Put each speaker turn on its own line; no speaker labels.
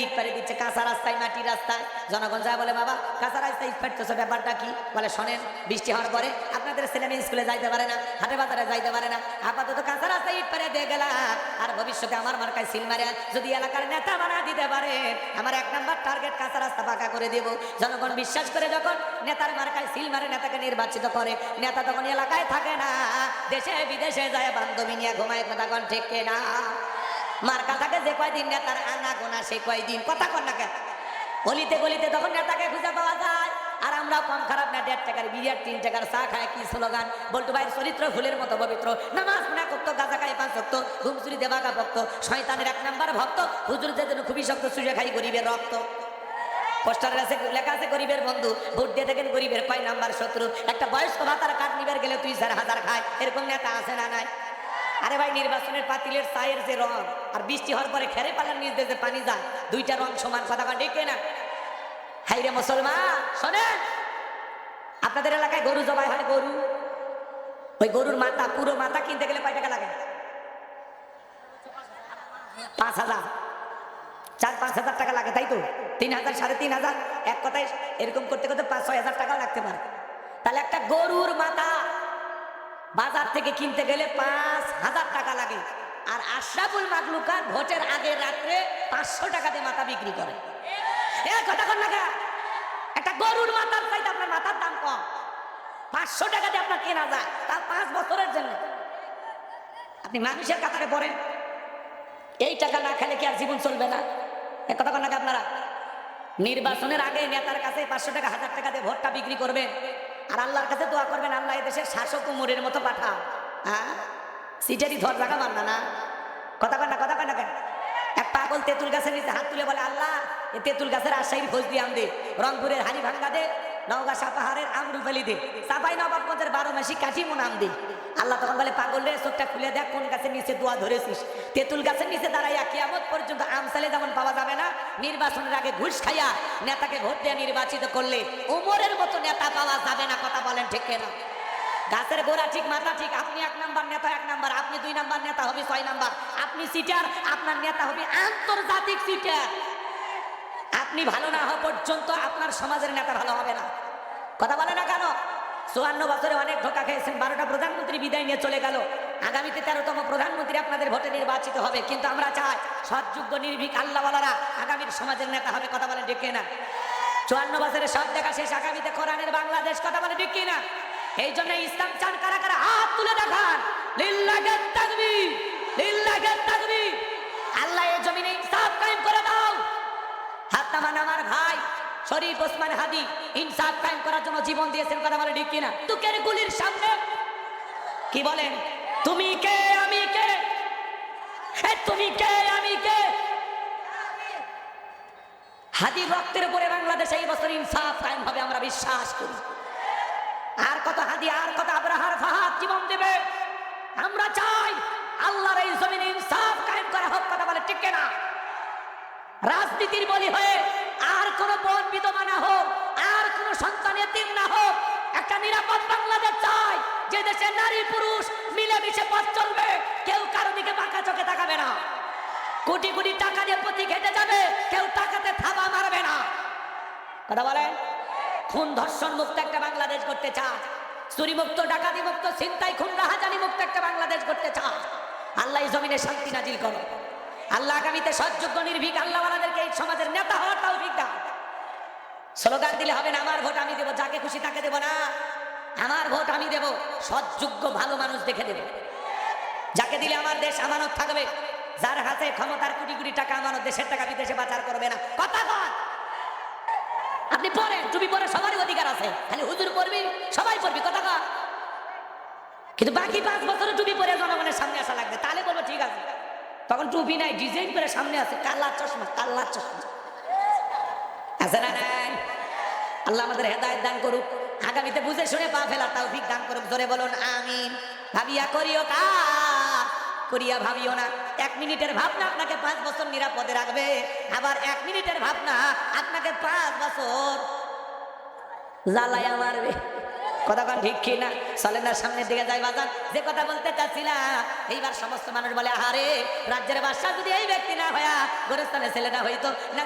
ইট পাড়ি দিচ্ছে কাঁচা রাস্তায়, মাটি রাস্তায়। জনগণ যা বলে, বাবা কাঁচা রাস্তায় ইট পাড়তেছো, ব্যাপারটা কি? বলে, শোনেন, বৃষ্টি হওয়ার পরে আপনাদের ছেলে মেয়ে স্কুলে যাইতে পারে না, হাটে বাজারে যাইতে পারে না, আপাতত কাঁচা রাস্তায় ইট পাড়ে দিয়ে গেলাম। আর ভবিষ্যতে আমার মার্কায় সিল মারে যদি এলাকার নেতা বানা দিতে পারে, আমার 1 নাম্বার টার্গেট কাঁচা রাস্তা পাকা করে দেব। জনগণ বিশ্বাস করে যখন নেতার মার্কায় সিল মারে, নেতাকে নির্বাচিত করে, নেতা তখন এলাকায় থাকে না, দেশে বিদেশে যায় বান্ধবী নিয়ে ঘুমায়। কথা কন ঠিক না? মার্কা থাকে যে কয়দিন, নেতার আনা গোনা সেই কয়দিন। কথা কন না কেন? গলিতে গলিতে তখন নেতাকে খুঁজে পাওয়া যায়। আর আমরাও কম খারাপ না, 1.5 টাকার বিরিয়ার 3 টাকার চা খায়। কি স্লোগান? বল্টু ভাইয়ের চরিত্র ফুলের মতো পবিত্র, নামাজ না করতো, গাঁজা খায় 5 ওয়াক্ত, ঘুমচুরি দেবাগা ভক্ত, শয়তানের 1 নাম্বার ভক্ত, হুজুর যেন খুবই শক্ত, চুষে খাই গরিবের রক্ত। পোস্টারের কাছে লেখা আছে গরিবের বন্ধু, ভোট দিয়ে দেখেন গরিবের কয় নাম্বার শত্রু। একটা বয়স্ক ভাতার কাঠ নিবার গেলে 2,000 খায়, এরকম নেতা আছে না নাই? আরে ভাই, নির্বাচনের পাতিলের চায়ের যে রং আর বৃষ্টি হওয়ার পরে খেরে পালার নিচ দিয়ে যে পানি যায়, 2টা রং সমান। কথা কন ঠিক না? হাইরে মুসলমান, শোনেন, আপনাদের এলাকায় গরু জবাই হয়, গরু, ওই গরুর মাথা, পুরো মাথা কিনতে গেলে কয় টাকা লাগে? 5,000, 4-5 হাজার টাকা লাগে, তাই তো? 3,000, 3,500, এক কথায় এরকম করতে করতে 5-6 হাজার টাকাও লাগতে পারে। তাহলে একটা গরুর মাথা বাজার থেকে কিনতে গেলে 5,000 টাকা লাগে। আর আশরাফুল মাখলুকাত ভোটের আগের রাত্রে 500 টাকা দিয়ে মাথা বিক্রি করে। কথা কন না কেন? একটা গরুর মাথার চাইতে আপনার মাথার দাম কম, 500 টাকা দিয়ে আপনার কেনা যায়, তার 5 বছরের জন্য। আপনি মানুষের কাতারে পড়েন, এই টাকা না খেলে কি আর জীবন চলবে না? কথা কন না আপনারা? নির্বাচনের আগে নেতার কাছে 500 টাকা, 1000 টাকা দিয়ে ভোটটা বিক্রি করবেন, আর আল্লাহর কাছে দোয়া করবেন, আল্লাহ এদেশের শাসক কুমোরের মতো পাঠা। হ্যাঁ, সিটারি ধর জায়গা মাননা না। কথা কন না? কথা কন না কেন? এক পাগল তেঁতুল গাছের নিচে হাত তুলে বলে, আল্লাহ এই তেঁতুল গাছের আশাইর খোঁজ দিয়ে আম দে, রংপুরের হাড়ি ভাঙ্গা দে, নওগাঁ সাপাহারের আমরুল ফেলি দে, চাপাই নবাবগঞ্জের 12 মাসি কাঠি মুনাম দে। আল্লাহ তখন বলে, পাগল রে, চোখটা খুলে দেখ কোন গাছের নিচে দোয়া ধরেছিস। তেঁতুল গাছের নিচে দাঁড়াইয়া কিয়ামত পর্যন্ত আম চালে যেমন পাওয়া যাবে না, নির্বাচনের আগে ঘুষ খাইয়া নেতাকে ভোট দিয়ে নির্বাচিত করলে উমরের মতো নেতা পাওয়া যাবে না। কথা বলেন ঠিক না? গাছের গোড়া ঠিক, মাথা ঠিক। আপনি 1 নাম্বার নেতা 1 নাম্বার, আপনি 2 নাম্বার নেতা হবে 6 নাম্বার। আপনি সিটার, আপনার নেতা হবে আন্তর্জাতিক সিটার। আপনি ভালো না হওয়া পর্যন্ত আপনার সমাজের নেতা ভালো হবে না। কথা বলে না কেন? 54 বছরে অনেক ধোকা খেয়েছেন, 12টা প্রধানমন্ত্রী বিদায় নিয়ে চলে গেল। আগামীতে 13তম প্রধানমন্ত্রী আপনাদের ভোটে নির্বাচিত হবে। কিন্তু আমরা চাই সৎযোগ্য, নির্ভীক, আল্লাহওয়ালারা আগামীর সমাজের নেতা হবে। কথা বলে ঠিক না? 54 বছরে সব দেখা শেষ, আগামীতে কোরআনের বাংলাদেশ। কথা বলে ঠিক না? এই জন্য ইসলাম চান কারা কারা? হাত তুলে দেখান। লিল্লাহি তাকবীর, লিল্লাহি তাকবীর। আল্লাহ এই জমিনে ইনসাফ কায়েম করে দাও। হাত নামান আমার ভাই শরীফ ওসমান হাদি ইনসাফ কায়েম করার জন্য জীবন দিয়েছেন। কথা বলে ঠিক না? তুকের গুলির সামনে কি বলেন? তুমি কে আমি কে, তুমি কে আমি কে। হাদি রক্তের উপরে বাংলাদেশে এই বছর ইনসাফ কায়েম হবে, আমরা বিশ্বাস করি। আর কত হাদি, আর কত আবরাহার ফাহাদ জীবন দেবে। আমরা চাই আল্লাহর এই জমিনে ইনসাফ কায়েম করা হোক। কথা বলে ঠিক না? রাজনীতির বলি হয়ে আর কোন বোন বিধবা না হোক, আর কোন সন্তান এতিম না হোক। একটা নিরাপদ বাংলাদেশ চাই, যে দেশে নারী পুরুষ মিলেমিশে পথ চলবে, কেউ কারো দিকে বাঁকা চোখে তাকাবে না, কোটি কোটি টাকা দিয়ে প্রতি খেতে যাবে, কেউ টাকাতে থাবা মারবে না। কথা বলেন? খুন ধর্ষণ মুক্ত একটা বাংলাদেশ করতে চায়, চুরি মুক্ত, ডাকাতি মুক্ত, ছিনতাই, খুন, রাহাজানি মুক্ত একটা বাংলাদেশ করতে চায়। আল্লাহ এই জমিনে শান্তি নাজিল করো। আল্লাহ আগামীতে সৎযোগ্য, নির্ভীক, আল্লাহওয়ালাদেরকে এই সমাজের নেতা হওয়ার তৌফিক দাও। স্লোগান দিলে হবে না, আমার ভোট আমি দেব, যাকে খুশি তাকে দেব না। আমার ভোট আমি দেব, সৎযোগ্য ভালো মানুষ দেখে দেব, যাকে দিলে আমার দেশ আমানত থাকবে, যার হাতে ক্ষমতার কোটি কোটি টাকা আমানত, দেশের টাকা বিদেশে পাচার করবে না। কথা বল। আপনি পড়েন, টুপি পরে সবারই অধিকার আছে, খালি হুজুর পড়বি, সবাই পড়বি। কথা কর। কিন্তু বাকি 5 বছরে টুপি পরে জনগণের সামনে আসা লাগবে, তাহলে বলবো ঠিক আছে। তখন টুপি নাই, ডিজাইন করে সামনে আছে, কালা চশমা, কালা চশমা আছে না নাই? আল্লাহ আমাদের হেদায়েত দান করুক, আগামীতে বুঝে শুনে পা ফেলার তৌফিক দান করুক। জোরে বলুন আমিন। ভাবিয়া করিও কাজ, করিয়া ভাবিও না। 1 মিনিটের ভাবনা আপনাকে 5 বছর নিরাপদে রাখবে, আবার 1 মিনিটের ভাবনা আপনাকে 5 বছর জ্বালায়া মারবে। কথা কন ঠিক কি না? চলেন না সামনের দিকে যাই বাজান। যে কথা বলতে চাচ্ছিলাম, এইবার সমস্ত মানুষ বলে আরে রাজ্যের বাদশা যদি এই ব্যক্তি না হয়া গোরস্থানের ছেলে না হইতো না